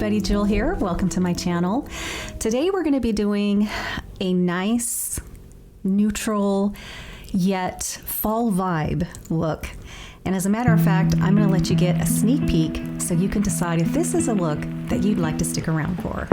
everybody, Jill here. Welcome to my channel. Today we're going to be doing a nice, neutral, yet fall vibe look. And as a matter of fact, I'm going to let you get a sneak peek so you can decide if this is a look that you'd like to stick around for.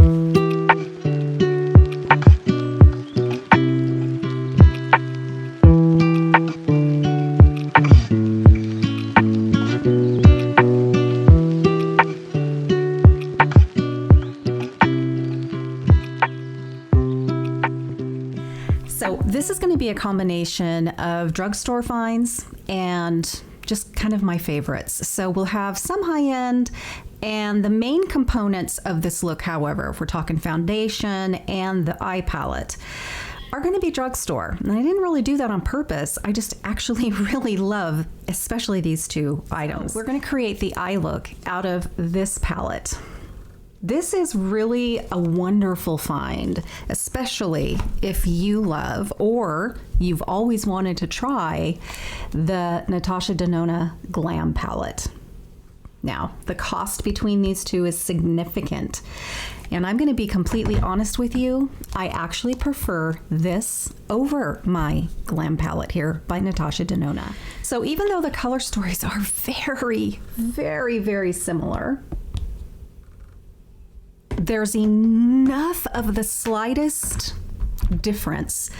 So this is going to be a combination of drugstore finds and just kind of my favorites. So we'll have some high-end, and the main components of this look, however, if we're talking foundation and the eye palette, are going to be drugstore. And I didn't really do that on purpose. I just actually really love, especially these two items. We're going to create the eye look out of this palette. This is really a wonderful find, especially if you love or you've always wanted to try the Natasha Denona Glam palette. Now, the cost between these two is significant, and I'm going to be completely honest with you. I actually prefer this over my Glam palette here by Natasha Denona. So even though the color stories are very, very, very similar, there's enough of the slightest difference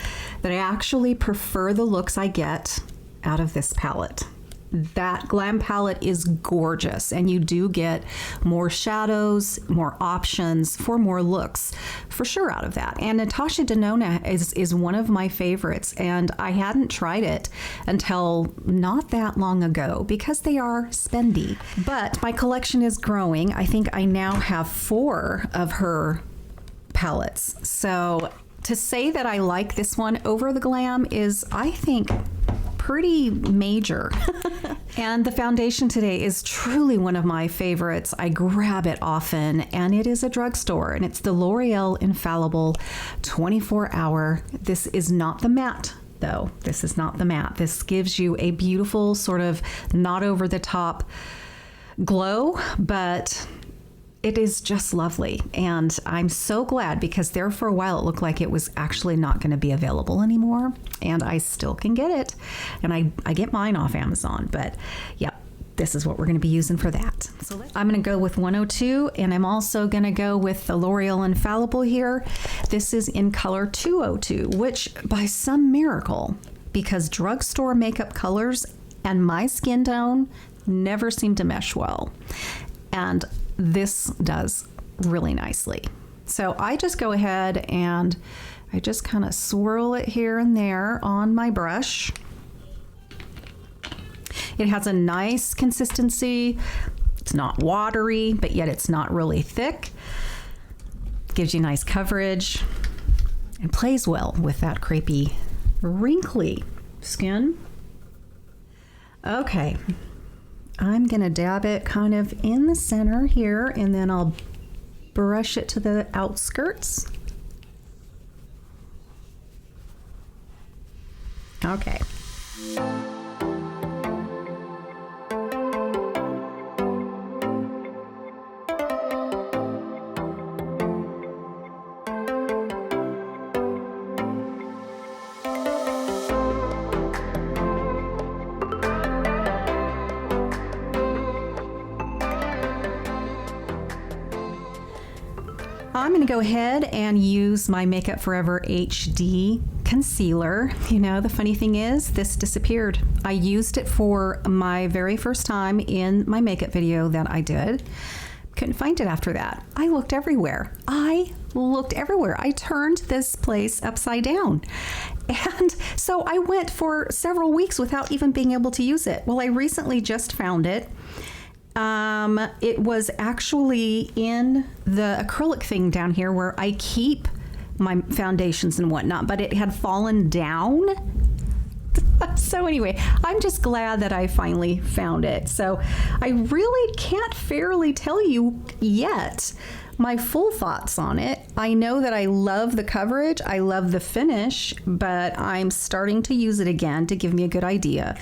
that I actually prefer the looks I get out of this palette. That Glam palette is gorgeous, and you do get more shadows, more options for more looks for sure out of that. And Natasha Denona is one of my favorites, and I hadn't tried it until not that long ago because they are spendy. But my collection is growing. I think I now have 4 of her palettes. So to say that I like this one over the Glam is, I think, pretty major. And the foundation today is truly one of my favorites. I grab it often, and it is a drugstore, and it's the L'Oreal Infallible 24-hour. This is not the matte, though. This is not the matte. This gives you a beautiful sort of not over the top glow, but it is just lovely. And I'm so glad, because there for a while it looked like it was actually not going to be available anymore, and I still can get it. And I get mine off Amazon, but yeah, this is what we're going to be using for that. So I'm going to go with 102, and I'm also going to go with the L'Oreal Infallible here. This is in color 202, which by some miracle, because drugstore makeup colors and my skin tone never seem to mesh well, and this does really nicely. So I just go ahead and I just kind of swirl it here and there on my brush. It has a nice consistency. It's not watery, but yet it's not really thick. Gives you nice coverage and plays well with that crepey, wrinkly skin. Okay. I'm going to dab it kind of in the center here, and then I'll brush it to the outskirts. Okay. I'm going to go ahead and use my Makeup Forever HD concealer. You know, the funny thing is, this disappeared. I used it for my very first time in my makeup video that I did. Couldn't find it after that. I looked everywhere. I turned this place upside down. And so I went for several weeks without even being able to use it. Well, I recently just found it. It was actually in the acrylic thing down here where I keep my foundations and whatnot, but it had fallen down. So anyway, I'm just glad that I finally found it. So I really can't fairly tell you yet my full thoughts on it. I know that I love the coverage, I love the finish, but I'm starting to use it again to give me a good idea,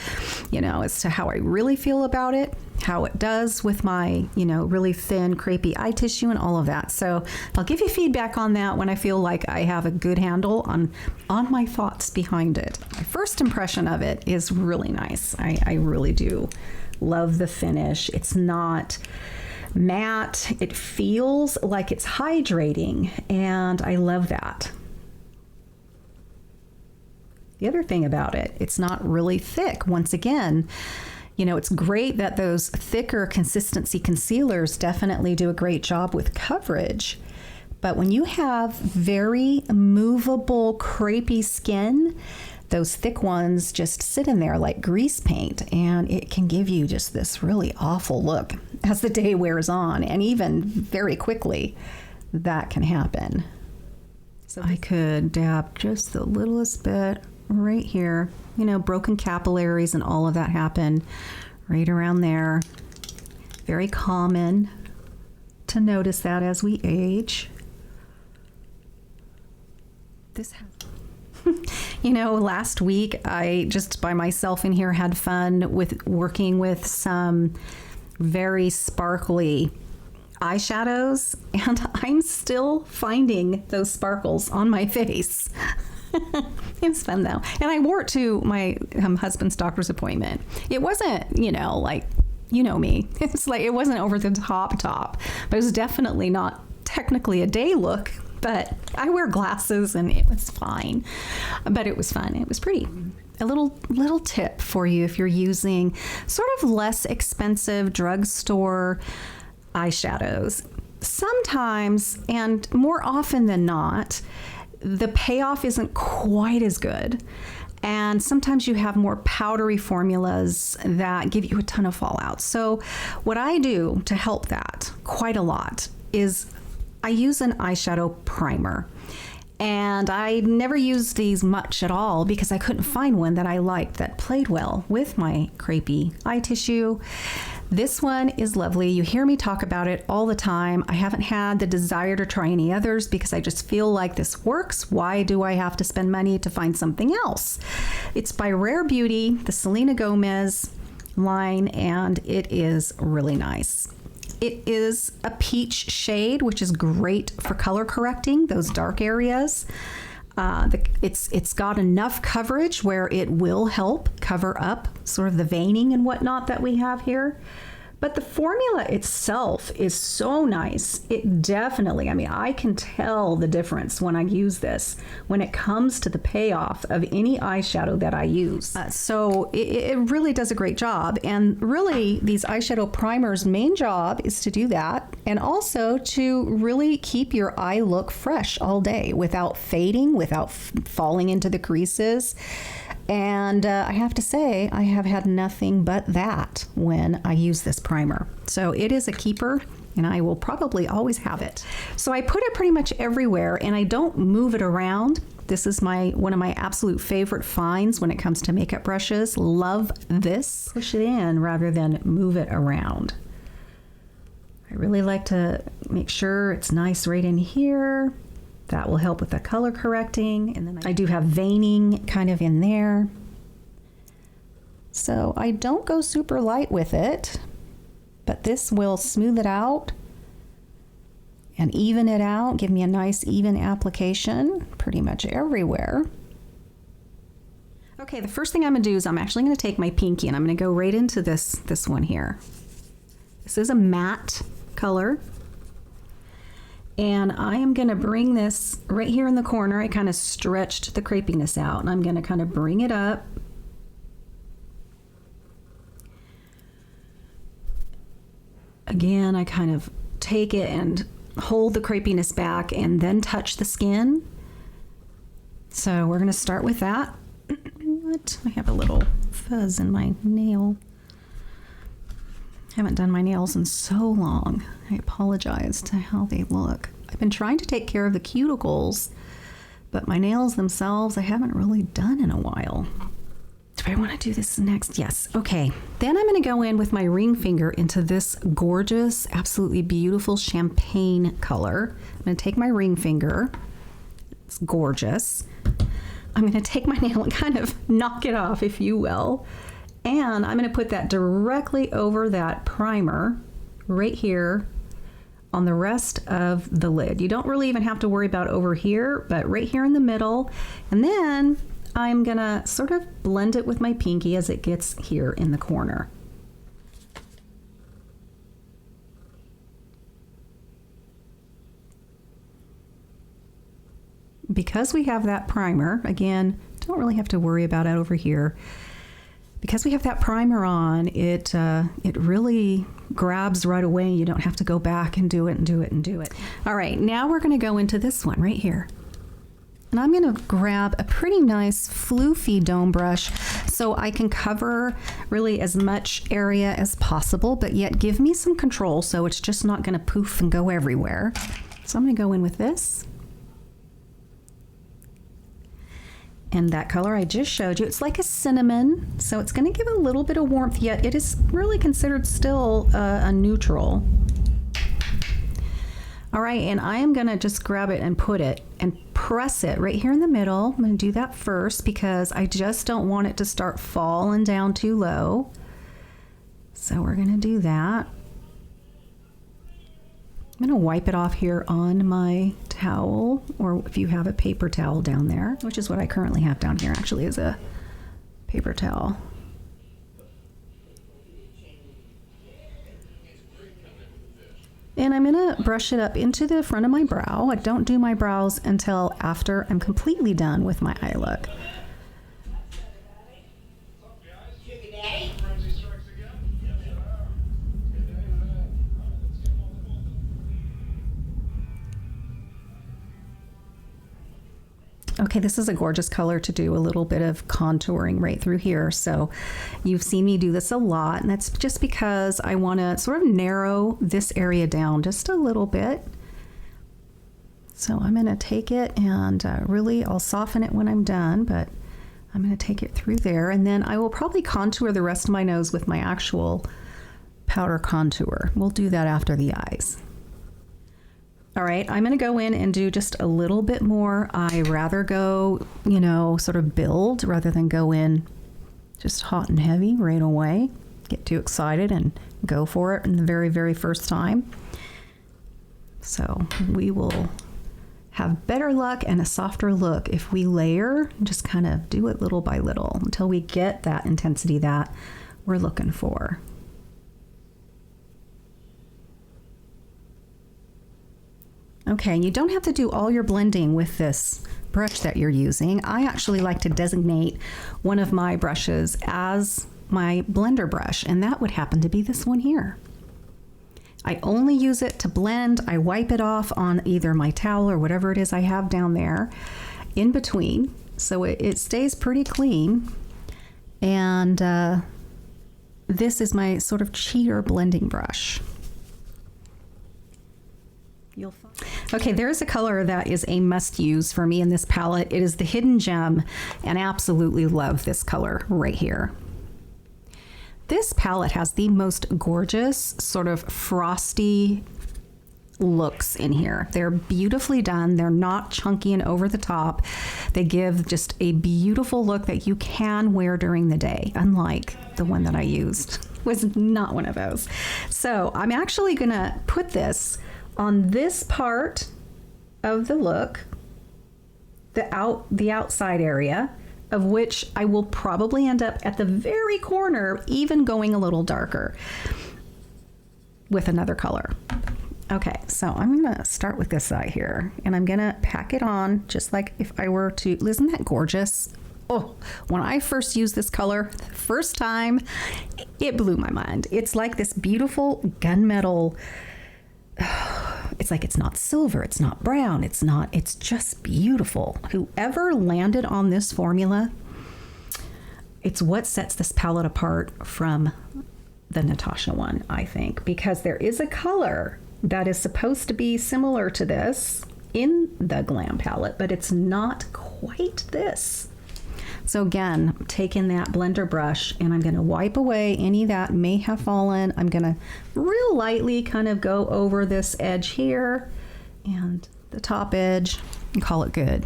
as to how I really feel about it, how it does with my, really thin, crepey eye tissue and all of that. So I'll give you feedback on that when I feel like I have a good handle on my thoughts behind it. My first impression of it is really nice. I really do love the finish. It's not matte. It feels like it's hydrating, and I love that. The other thing about it, it's not really thick. Once again, it's great that those thicker consistency concealers definitely do a great job with coverage. But when you have very movable, crepey skin, those thick ones just sit in there like grease paint, and it can give you just this really awful look as the day wears on, and even very quickly that can happen. So I could dab just the littlest bit right here. Broken capillaries and all of that happen right around there. Very common to notice that as we age. This has last week I just by myself in here had fun with working with some very sparkly eyeshadows, and I'm still finding those sparkles on my face. It was fun though. And I wore it to my husband's doctor's appointment. It wasn't, like, me. It's like, it wasn't over the top, but it was definitely not technically a day look. But I wear glasses and it was fine. But it was fun. It was pretty. A little tip for you if you're using sort of less expensive drugstore eyeshadows. Sometimes, and more often than not, the payoff isn't quite as good. And sometimes you have more powdery formulas that give you a ton of fallout. So what I do to help that quite a lot is I use an eyeshadow primer, and I never used these much at all because I couldn't find one that I liked that played well with my crepey eye tissue. This one is lovely. You hear me talk about it all the time. I haven't had the desire to try any others because I just feel like this works. Why do I have to spend money to find something else? It's by Rare Beauty, the Selena Gomez line, and it is really nice. It is a peach shade, which is great for color correcting those dark areas. It's got enough coverage where it will help cover up sort of the veining and whatnot that we have here. But the formula itself is so nice. It definitely, I can tell the difference when I use this, when it comes to the payoff of any eyeshadow that I use. So it really does a great job. And really, these eyeshadow primers' main job is to do that, and also to really keep your eye look fresh all day without fading, without falling into the creases. And I have to say, I have had nothing but that when I use this primer. So it is a keeper, and I will probably always have it. So I put it pretty much everywhere, and I don't move it around. This is one of my absolute favorite finds when it comes to makeup brushes. Love this. Push it in rather than move it around. I really like to make sure it's nice right in here. That will help with the color correcting. And then I do have veining kind of in there. So I don't go super light with it, but this will smooth it out and even it out, give me a nice even application pretty much everywhere. Okay, the first thing I'm gonna do is I'm actually gonna take my pinky and I'm gonna go right into this one here. This is a matte color. And I am going to bring this right here in the corner. I kind of stretched the crepiness out, and I'm going to kind of bring it up. Again, I kind of take it and hold the crepiness back and then touch the skin. So we're going to start with that. I have a little fuzz in my nail. I haven't done my nails in so long. I apologize to how they look. I've been trying to take care of the cuticles, but my nails themselves I haven't really done in a while. I want to do this next? Yes. Okay. Then I'm going to go in with my ring finger into this gorgeous, absolutely beautiful champagne color. I'm going to take my ring finger. It's gorgeous. I'm going to take my nail and kind of knock it off, if you will. And I'm going to put that directly over that primer right here on the rest of the lid. You don't really even have to worry about over here, but right here in the middle. And then I'm gonna sort of blend it with my pinky as it gets here in the corner. Because we have that primer, again, don't really have to worry about it over here. Because we have that primer on, it really grabs right away. You don't have to go back and do it and do it and do it. All right, now we're gonna go into this one right here. And I'm gonna grab a pretty nice floofy dome brush so I can cover really as much area as possible, but yet give me some control so it's just not gonna poof and go everywhere. So I'm gonna go in with this. And that color I just showed you, it's like a cinnamon, so it's gonna give a little bit of warmth, yet it is really considered still a neutral. All right, and I am gonna just grab it and put it and press it right here in the middle. I'm gonna do that first because I just don't want it to start falling down too low. So we're gonna do that. I'm gonna wipe it off here on my towel, or if you have a paper towel down there, which is what I currently have down here, actually, is a paper towel. And I'm gonna brush it up into the front of my brow. I don't do my brows until after I'm completely done with my eye look. Okay, this is a gorgeous color to do a little bit of contouring right through here. So you've seen me do this a lot, and that's just because I want to sort of narrow this area down just a little bit. So I'm going to take it and really I'll soften it when I'm done, but I'm going to take it through there, and then I will probably contour the rest of my nose with my actual powder contour. We'll do that after the eyes. All right, I'm gonna go in and do just a little bit more. I rather go, you know, sort of build rather than go in just hot and heavy right away. Get too excited and go for it in the very, very first time. So we will have better luck and a softer look if we layer and just kind of do it little by little until we get that intensity that we're looking for. Okay, and you don't have to do all your blending with this brush that you're using. I actually like to designate one of my brushes as my blender brush, and that would happen to be this one here. I only use it to blend. I wipe it off on either my towel or whatever it is I have down there in between, so it stays pretty clean. And this is my sort of cheater blending brush. Okay, there's a color that is a must use for me in this palette. It is the Hidden Gem, and I absolutely love this color right here. This palette has the most gorgeous sort of frosty looks in here. They're beautifully done. They're not chunky and over the top. They give just a beautiful look that you can wear during the day, unlike the one that I used. Was not one of those. So I'm actually gonna put this on this part of the look, the outside area, of which I will probably end up at the very corner, even going a little darker with another color. Okay, so I'm gonna start with this eye here, and I'm gonna pack it on just like if I were to, isn't that gorgeous? Oh, when I first used this color, the first time, it blew my mind. It's like this beautiful gunmetal. It's like, it's not silver, it's not brown, it's just beautiful. Whoever landed on this formula, it's what sets this palette apart from the Natasha one, I think, because there is a color that is supposed to be similar to this in the Glam palette, but it's not quite this. So again, I'm taking that blender brush and I'm going to wipe away any that may have fallen. I'm going to real lightly kind of go over this edge here and the top edge and call it good.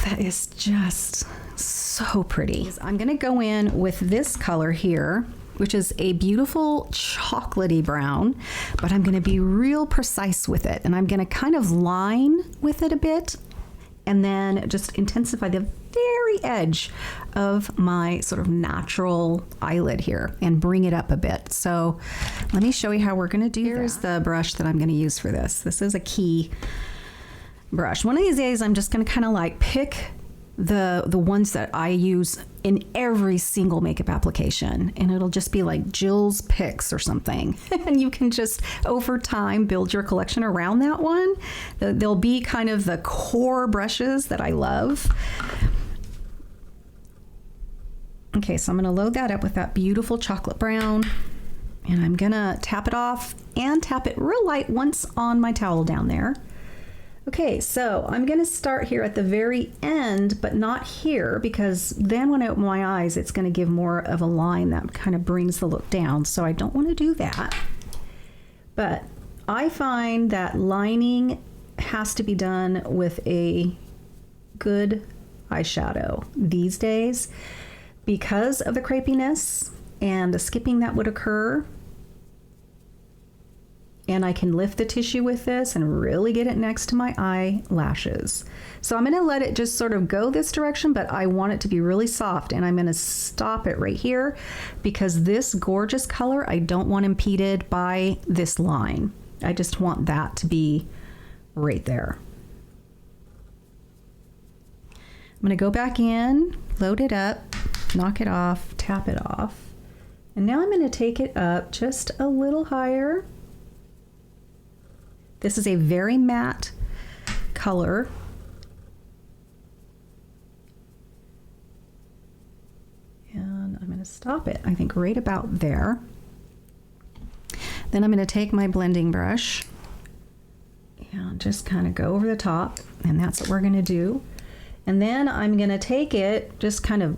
That is just so pretty. I'm going to go in with this color here, which is a beautiful chocolatey brown, but I'm going to be real precise with it, and I'm going to kind of line with it a bit and then just intensify the very edge of my sort of natural eyelid here and bring it up a bit. So let me show you how we're going to do that. Here's the brush that I'm going to use for this. This is a key brush. One of these days I'm just going to kind of like pick the ones that I use in every single makeup application, and it'll just be like Jill's picks or something. And you can just over time build your collection around that one. They'll be kind of the core brushes that I love. Okay, so I'm going to load that up with that beautiful chocolate brown, and I'm going to tap it off and tap it real light once on my towel down there. Okay, so I'm going to start here at the very end, but not here, because then when I open my eyes, it's going to give more of a line that kind of brings the look down. So I don't want to do that. But I find that lining has to be done with a good eyeshadow these days because of the crepiness and the skipping that would occur. And I can lift the tissue with this and really get it next to my eyelashes. So I'm going to let it just sort of go this direction, but I want it to be really soft, and I'm going to stop it right here because this gorgeous color I don't want impeded by this line. I just want that to be right there. I'm going to go back in, load it up, knock it off, tap it off, and now I'm going to take it up just a little higher. This is a very matte color. And I'm going to stop it, I think, right about there. Then I'm going to take my blending brush and just kind of go over the top, and that's what we're going to do. And then I'm going to take it, just kind of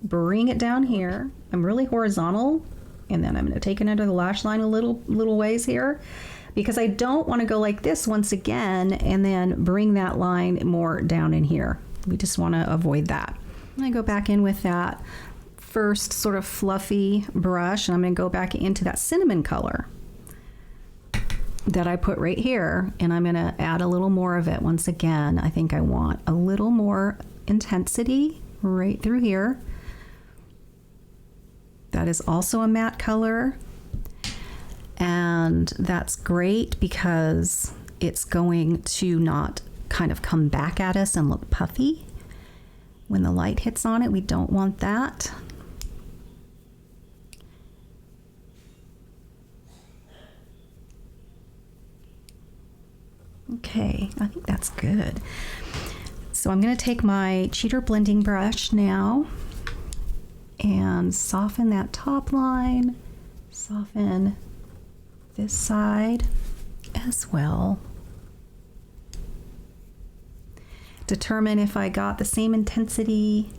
bring it down here. I'm really horizontal, and then I'm going to take it under the lash line a little ways here, because I don't want to go like this once again and then bring that line more down in here. We just want to avoid that. I'm going to go back in with that first sort of fluffy brush, and I'm going to go back into that cinnamon color that I put right here, and I'm going to add a little more of it once again. I think I want a little more intensity right through here. That is also a matte color. And that's great because it's going to not kind of come back at us and look puffy when the light hits on it. We don't want that. Okay, I think that's good. So I'm going to take my cheater blending brush now and soften that top line, soften this side as well. Determine if I got the same intensity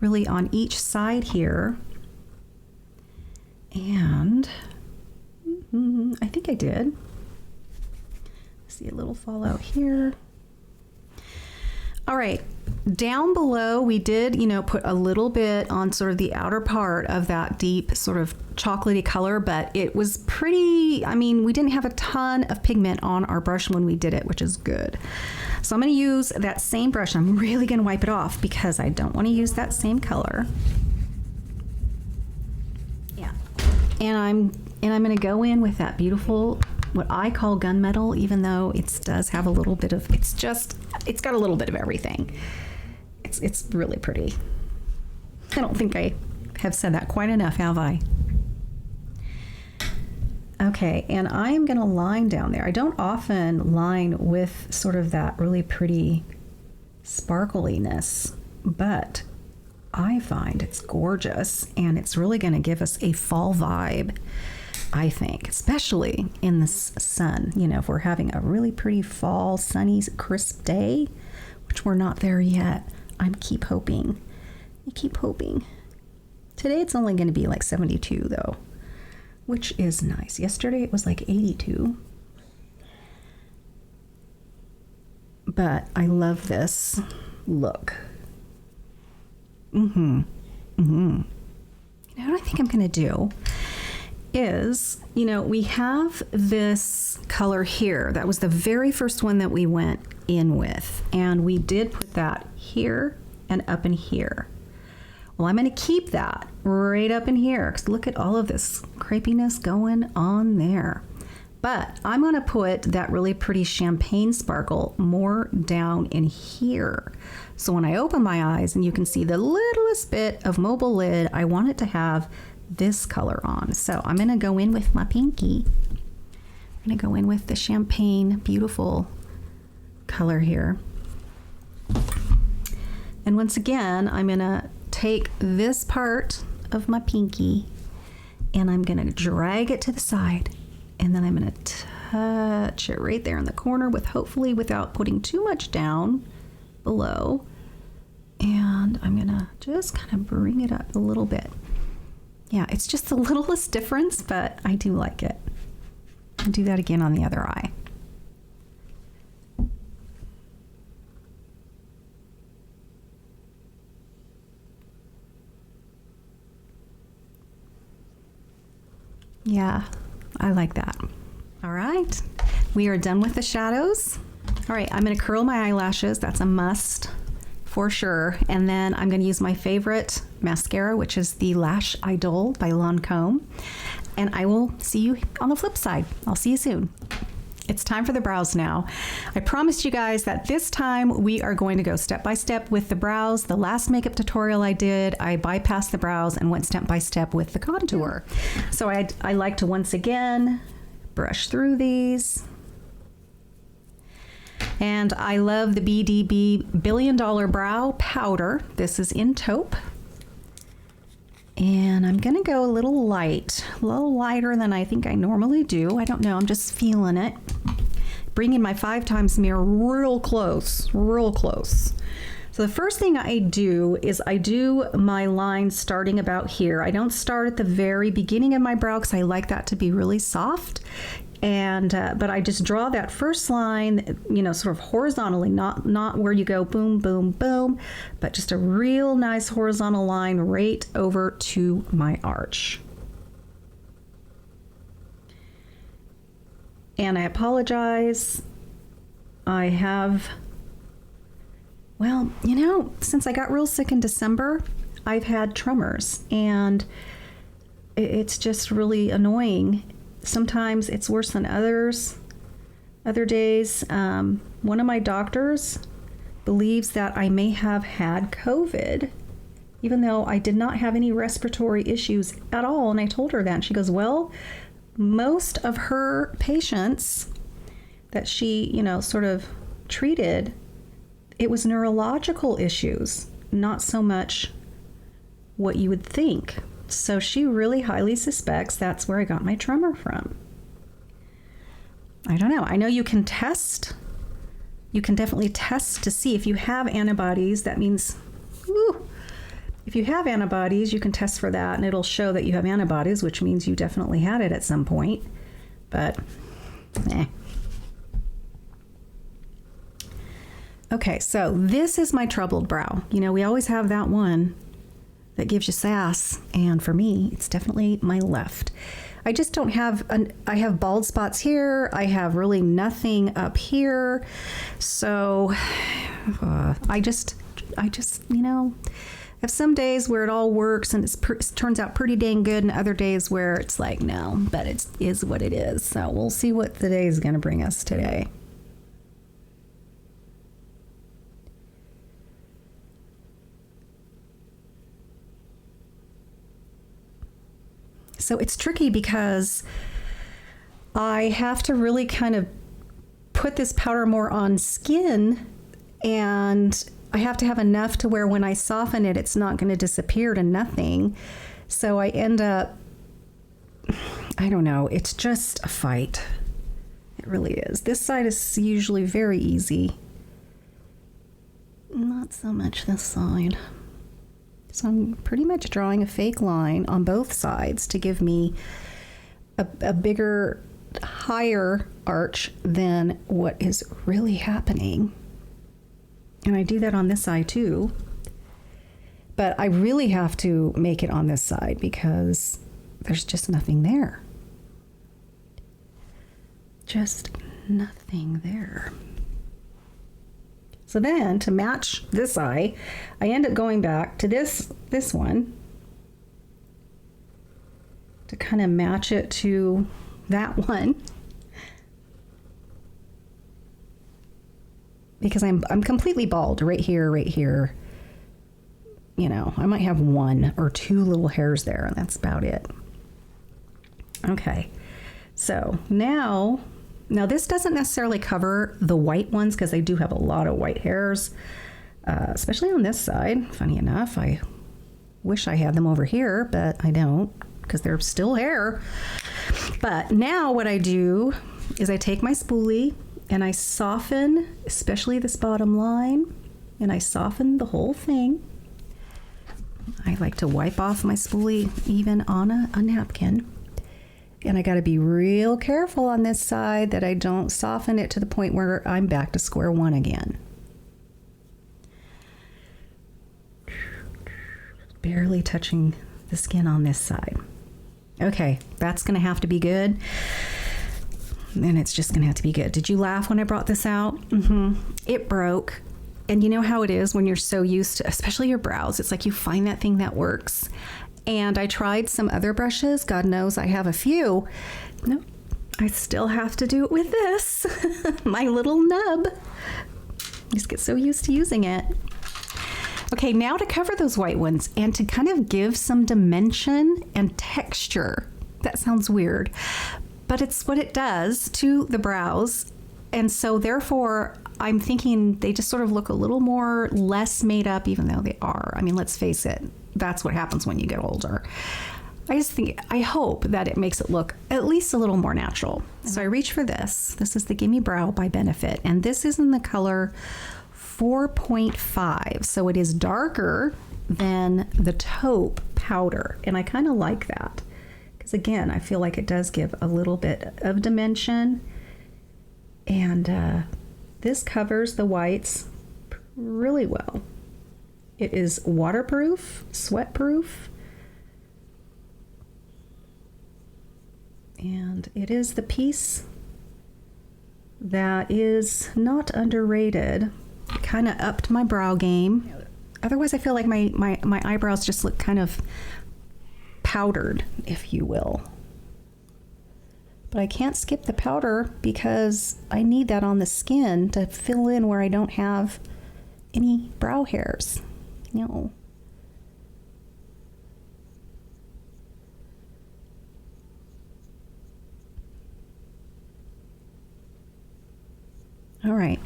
really on each side here. And I think I did. See a little fallout here. All right, down below we did, put a little bit on sort of the outer part of that deep sort of chocolatey color, but it was pretty, we didn't have a ton of pigment on our brush when we did it, which is good. So I'm going to use that same brush. I'm really going to wipe it off because I don't want to use that same color. Yeah. And I'm going to go in with that beautiful, what I call gunmetal, even though it does have a little bit of, it's got a little bit of everything. It's really pretty. I don't think I have said that quite enough, have I? Okay, and I am going to line down there. I don't often line with sort of that really pretty sparkliness, but I find it's gorgeous, and it's really going to give us a fall vibe, I think, especially in the sun. If we're having a really pretty fall, sunny, crisp day, which we're not there yet, I keep hoping. I keep hoping. Today it's only going to be like 72 though, which is nice. Yesterday it was like 82. But I love this look. You know what I think I'm going to do is, you know, we have this color here. That was the very first one that we went in with. And we did put that here and up in here. Well, I'm going to keep that right up in here because look at all of this crepiness going on there. But I'm going to put that really pretty champagne sparkle more down in here. So when I open my eyes and you can see the littlest bit of mobile lid, I want it to have this color on. So I'm going to go in with my pinky. I'm going to go in with the champagne, beautiful color here. And once again, I'm going to take this part of my pinky and I'm going to drag it to the side. And then I'm going to touch it right there in the corner with hopefully without putting too much down below. And I'm going to just kind of bring it up a little bit. Yeah, it's just the littlest difference, but I do like it. I'll do that again on the other eye. Yeah, I like that. All right, we are done with the shadows. All right, I'm going to curl my eyelashes. That's a must for sure. And then I'm going to use my favorite mascara, which is the Lash Idol by Lancome. And I will see you on the flip side. I'll see you soon. It's time for the brows now. I promised you guys that this time we are going to go step by step with the brows. The last makeup tutorial I did, I bypassed the brows and went step by step with the contour. So I like to once again brush through these. And I love the BDB Billion Dollar Brow Powder. This is in taupe. And I'm gonna go a little lighter than I think I normally do. I don't know, I'm just feeling it. Bringing my 5x mirror real close. So the first thing I do is I do my line starting about here. I don't start at the very beginning of my brow because I like that to be really soft. And but I just draw that first line, you know, sort of horizontally, not where you go boom, boom, boom, but just a real nice horizontal line right over to my arch. And I apologize. I have, well, you know, since I got real sick in December, I've had tremors, and it's just really annoying. Sometimes it's worse than others. Other days, one of my doctors believes that I may have had COVID, even though I did not have any respiratory issues at all. And I told her that, and she goes, well, most of her patients that she, you know, sort of treated, it was neurological issues, not so much what you would think. So she really highly suspects that's where I got my tremor from. I don't know. I know you can test. You can definitely test to see if you have antibodies. That means, if you have antibodies, you can test for that, and it'll show that you have antibodies, which means you definitely had it at some point. But, Okay, so this is my troubled brow. You know, we always have that one that gives you sass, and for me it's definitely my left. I just don't have I have bald spots here. I have really nothing up here. So I just you know, I have some days where it all works and it turns out pretty dang good, and other days where it's like, no, but it is what it is. So we'll see what the day is going to bring us today. So it's tricky because I have to really kind of put this powder more on skin, and I have to have enough to where when I soften it, it's not going to disappear to nothing. So I end up, I don't know, it's just a fight. It really is. This side is usually very easy. Not so much this side. So I'm pretty much drawing a fake line on both sides to give me a bigger, higher arch than what is really happening. And I do that on this side too. But I really have to make it on this side because there's just nothing there. Just nothing there. So then, to match this eye, I end up going back to this one to kind of match it to that one. Because I'm completely bald right here, right here. You know, I might have 1 or 2 little hairs there, and that's about it. Okay, so now this doesn't necessarily cover the white ones because I do have a lot of white hairs, especially on this side. Funny enough, I wish I had them over here, but I don't because they're still hair. But now what I do is I take my spoolie and I soften, especially this bottom line, and I soften the whole thing. I like to wipe off my spoolie even on a napkin. And I got to be real careful on this side that I don't soften it to the point where I'm back to square one again. Barely touching the skin on this side. Okay, that's going to have to be good. And it's just going to have to be good. Did you laugh when I brought this out? It broke. And you know how it is when you're so used to, especially your brows, it's like you find that thing that works. And I tried some other brushes. God knows I have a few. Nope, I still have to do it with this. My little nub. Just get so used to using it. Okay, now to cover those white ones and to kind of give some dimension and texture. That sounds weird, but it's what it does to the brows. And so therefore, I'm thinking they just sort of look a little more less made up, even though they are. I mean, let's face it, that's what happens when you get older. I hope that it makes it look at least a little more natural. So I reach for this. This is the Gimme Brow by Benefit, and this is in the color 4.5. So it is darker than the taupe powder, and I kind of like that. Because again, I feel like it does give a little bit of dimension. And this covers the whites really well. It is waterproof, sweat-proof, and it is the piece that is not underrated. It kind of upped my brow game. Otherwise, I feel like my eyebrows just look kind of powdered, if you will. But I can't skip the powder because I need that on the skin to fill in where I don't have any brow hairs. No. All right.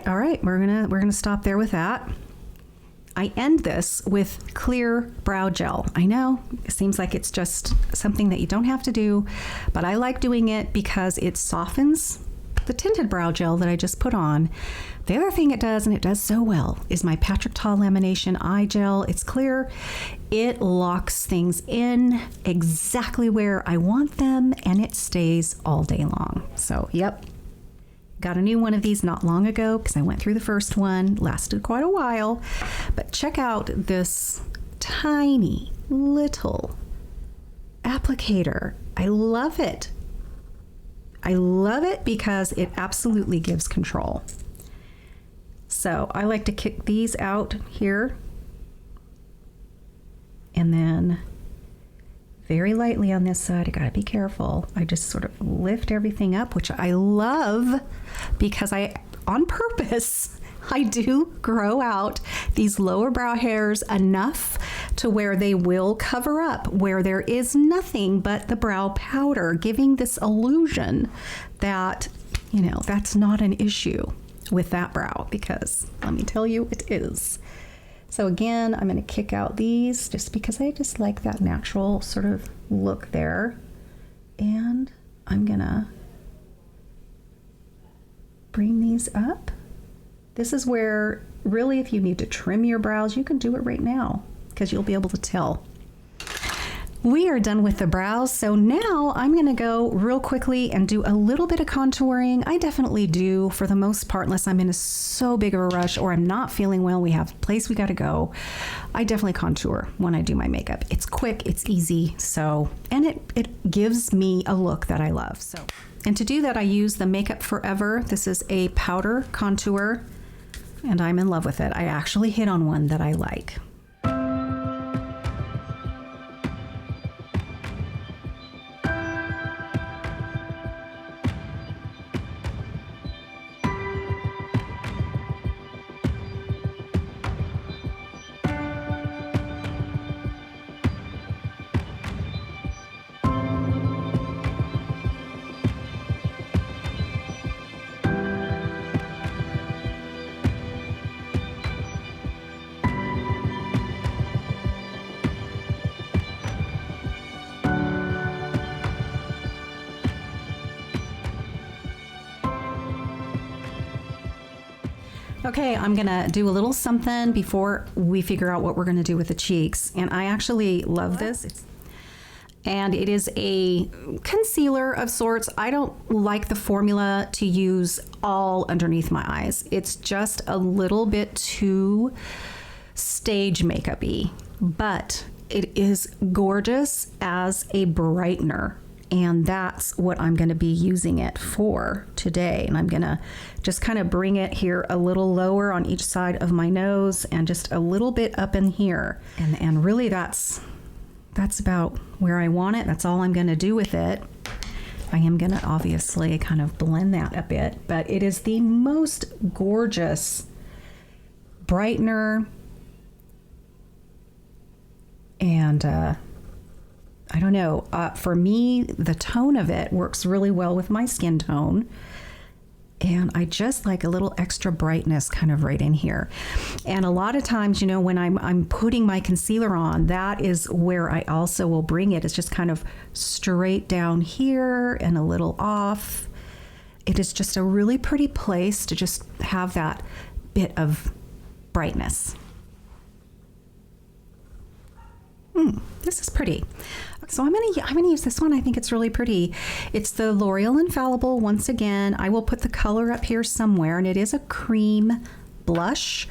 All right. We're gonna stop there with that. I end this with clear brow gel. I know it seems like it's just something that you don't have to do, but I like doing it because it softens the tinted brow gel that I just put on. The other thing it does, and it does so well, is my Patrick Ta lamination eye gel. It's clear. It locks things in exactly where I want them, and it stays all day long. So, yep. Got a new one of these not long ago because I went through the first one. Lasted quite a while. But check out this tiny little applicator. I love it. I love it because it absolutely gives control. So I like to kick these out here. And then very lightly on this side, I gotta be careful. I just sort of lift everything up, which I love because on purpose, I do grow out these lower brow hairs enough to where they will cover up where there is nothing but the brow powder, giving this illusion that, that's not an issue with that brow, because let me tell you, it is. So again, I'm going to kick out these just because I just like that natural sort of look there. And I'm going to bring these up. This is where really if you need to trim your brows, you can do it right now because you'll be able to tell. We are done with the brows, so now I'm going to go real quickly and do a little bit of contouring. I definitely do for the most part, unless I'm in so big of a rush or I'm not feeling well, we have a place we got to go. I definitely contour when I do my makeup. It's quick, it's easy, and it gives me a look that I love. And to do that, I use the Makeup Forever. This is a powder contour, and I'm in love with it. I actually hit on one that I like. Okay, I'm gonna do a little something before we figure out what we're gonna do with the cheeks. And I actually love this. And it is a concealer of sorts. I don't like the formula to use all underneath my eyes. It's just a little bit too stage makeup-y, but it is gorgeous as a brightener. And that's what I'm going to be using it for today. And I'm going to just kind of bring it here a little lower on each side of my nose and just a little bit up in here. And really that's about where I want it. That's all I'm going to do with it. I am going to obviously kind of blend that a bit, but it is the most gorgeous brightener. And I don't know, for me, the tone of it works really well with my skin tone. And I just like a little extra brightness kind of right in here. And a lot of times, you know, when I'm putting my concealer on, that is where I also will bring it. It's just kind of straight down here and a little off. It is just a really pretty place to just have that bit of brightness. This is pretty. So I'm gonna use this one. I think it's really pretty. It's the L'Oreal Infallible. Once again, I will put the color up here somewhere, and it is a cream blush.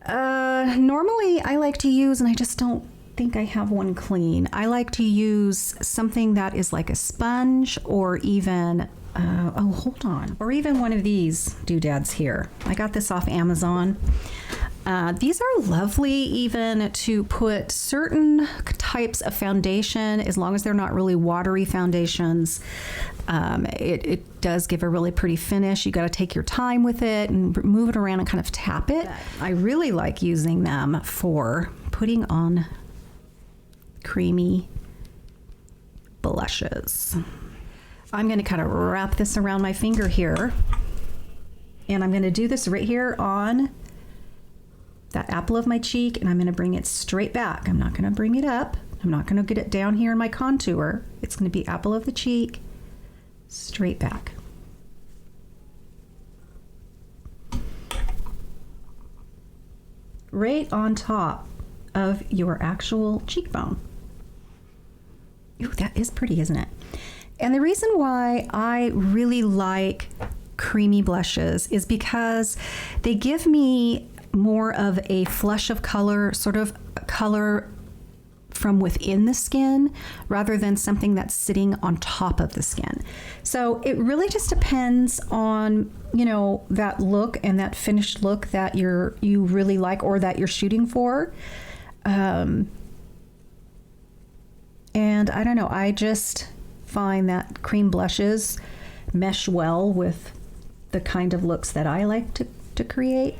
Normally I like to use, and I just don't think I have one clean. I like to use something that is like a sponge, or even or even one of these doodads here. I got this off Amazon. These are lovely even to put certain types of foundation, as long as they're not really watery foundations. It does give a really pretty finish. You got to take your time with it and move it around and kind of tap it. I really like using them for putting on creamy blushes. I'm going to kind of wrap this around my finger here, and I'm going to do this right here on that apple of my cheek, and I'm going to bring it straight back. I'm not going to bring it up. I'm not going to get it down here in my contour. It's going to be apple of the cheek, straight back. Right on top of your actual cheekbone. Ooh, that is pretty, isn't it? And the reason why I really like creamy blushes is because they give me more of a flush of color, sort of color from within the skin rather than something that's sitting on top of the skin. So it really just depends on, you know, that look and that finished look that you really like or that you're shooting for. And I don't know, I just find that cream blushes mesh well with the kind of looks that I like to create.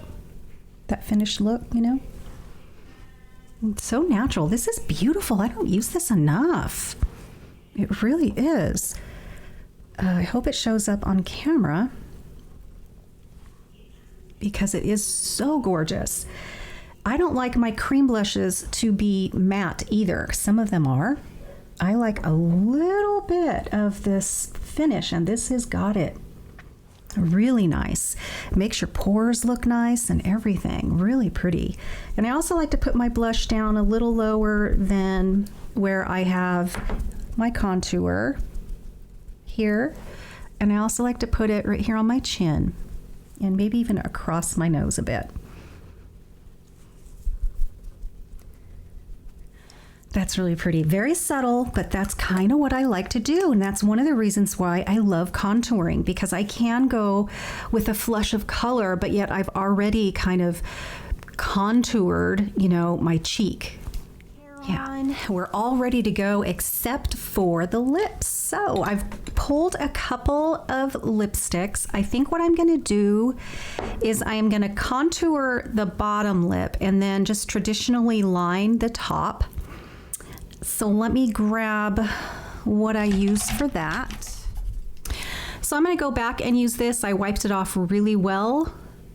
That finished look, you know. It's so natural. This is beautiful. I don't use this enough. It really is. I hope it shows up on camera because it is so gorgeous. I don't like my cream blushes to be matte either. Some of them are. I like a little bit of this finish, and this has got it. Really nice. Makes your pores look nice and everything. Really pretty. And I also like to put my blush down a little lower than where I have my contour here. And I also like to put it right here on my chin and maybe even across my nose a bit. That's really pretty. Very subtle, but that's kind of what I like to do. And that's one of the reasons why I love contouring, because I can go with a flush of color, but yet I've already kind of contoured, you know, my cheek. Yeah, we're all ready to go except for the lips. So I've pulled a couple of lipsticks. I think what I'm going to do is I am going to contour the bottom lip and then just traditionally line the top. So let me grab what I use for that. So I'm going to go back and use this. I wiped it off really well,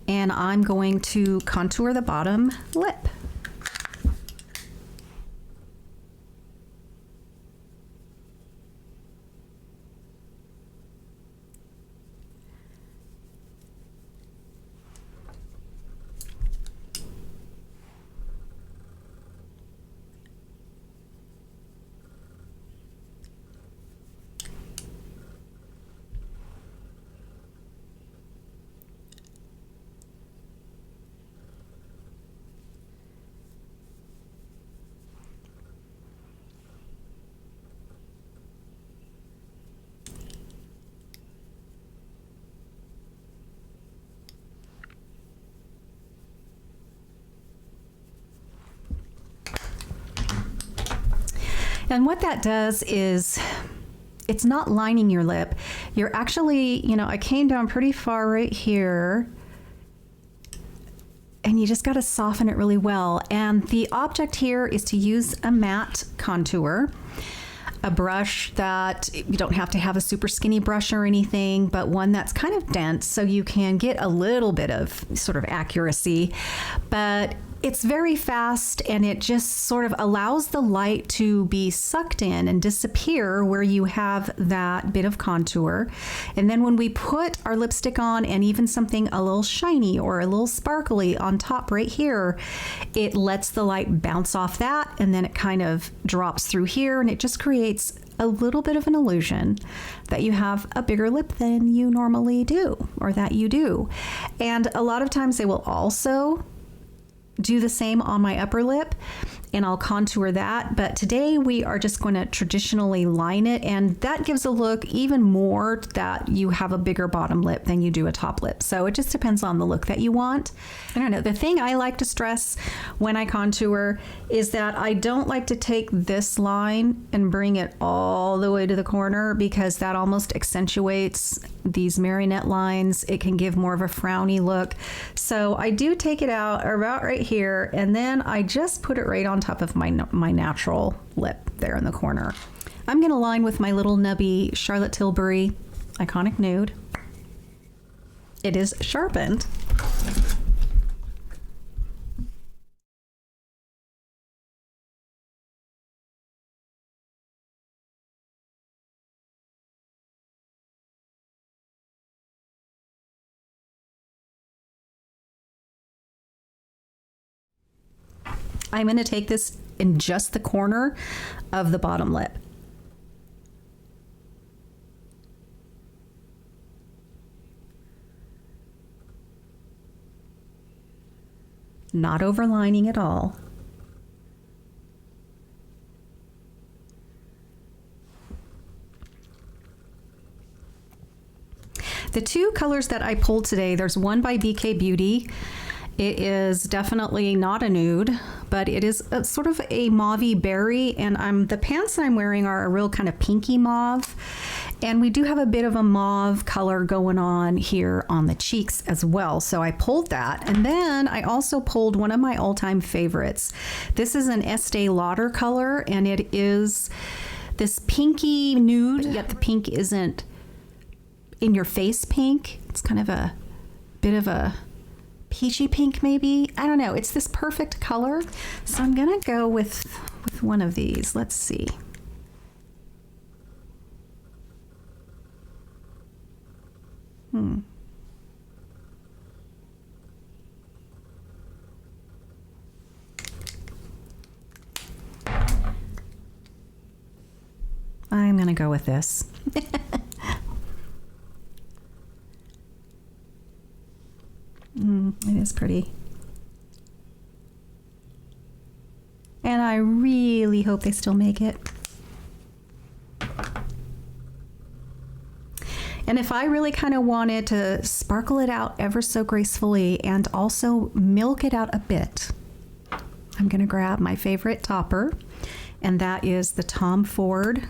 and I'm going to contour the bottom lip. And what that does is it's not lining your lip. You're actually, you know, I came down pretty far right here, and you just got to soften it really well. And the object here is to use a matte contour, a brush that you don't have to have a super skinny brush or anything, but one that's kind of dense so you can get a little bit of sort of accuracy. But it's very fast, and it just sort of allows the light to be sucked in and disappear where you have that bit of contour. And then when we put our lipstick on, and even something a little shiny or a little sparkly on top right here, it lets the light bounce off that, and then it kind of drops through here, and it just creates a little bit of an illusion that you have a bigger lip than you normally do, or that you do. And a lot of times they will also do the same on my upper lip, and I'll contour that. But today we are just going to traditionally line it, and that gives a look even more that you have a bigger bottom lip than you do a top lip. So it just depends on the look that you want. I don't know. The thing I like to stress when I contour is that I don't like to take this line and bring it all the way to the corner, because that almost accentuates these marionette lines. It can give more of a frowny look. So I do take it out about right here, and then I just put it right on top of my natural lip there in the corner. I'm going to line with my little nubby Charlotte Tilbury Iconic Nude. It is sharpened. I'm going to take this in just the corner of the bottom lip. Not overlining at all. The two colors that I pulled today, there's one by BK Beauty. It is definitely not a nude, but it is a sort of a mauvey berry, and the pants I'm wearing are a real kind of pinky mauve, and we do have a bit of a mauve color going on here on the cheeks as well. So I pulled that, and then I also pulled one of my all-time favorites. This is an Este'e Lauder color, and it is this pinky nude, yet the pink isn't in your face pink. It's kind of a bit of a peachy pink, maybe. I don't know. It's this perfect color. So I'm going to go with one of these. Let's see. I'm gonna go with this. It is pretty. And I really hope they still make it. And if I really kind of wanted to sparkle it out ever so gracefully and also milk it out a bit, I'm going to grab my favorite topper, and that is the Tom Ford.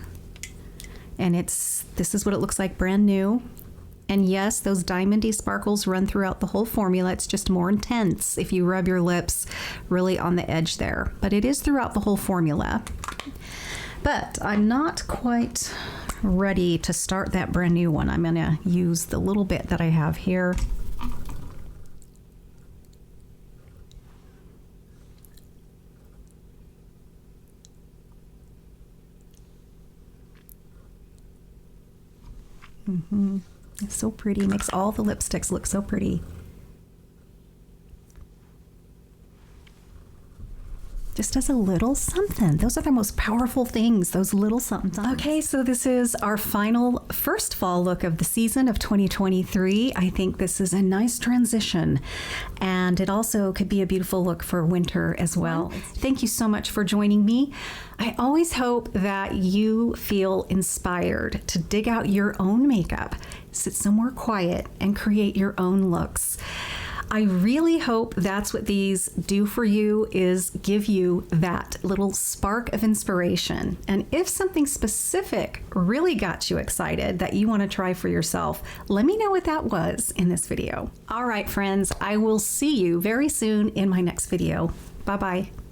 And this is what it looks like brand new. And yes, those diamondy sparkles run throughout the whole formula. It's just more intense if you rub your lips really on the edge there. But it is throughout the whole formula. But I'm not quite ready to start that brand new one. I'm going to use the little bit that I have here. It's so pretty. Makes all the lipsticks look so pretty. Just as a little something. Those are the most powerful things, those little somethings. Okay, so this is our final first fall look of the season of 2023. I think this is a nice transition, and it also could be a beautiful look for winter as well. Thank you so much for joining me. I always hope that you feel inspired to dig out your own makeup, sit somewhere quiet, and create your own looks. I really hope that's what these do for you, is give you that little spark of inspiration. And if something specific really got you excited that you want to try for yourself, let me know what that was in this video. All right, friends, I will see you very soon in my next video. Bye-bye.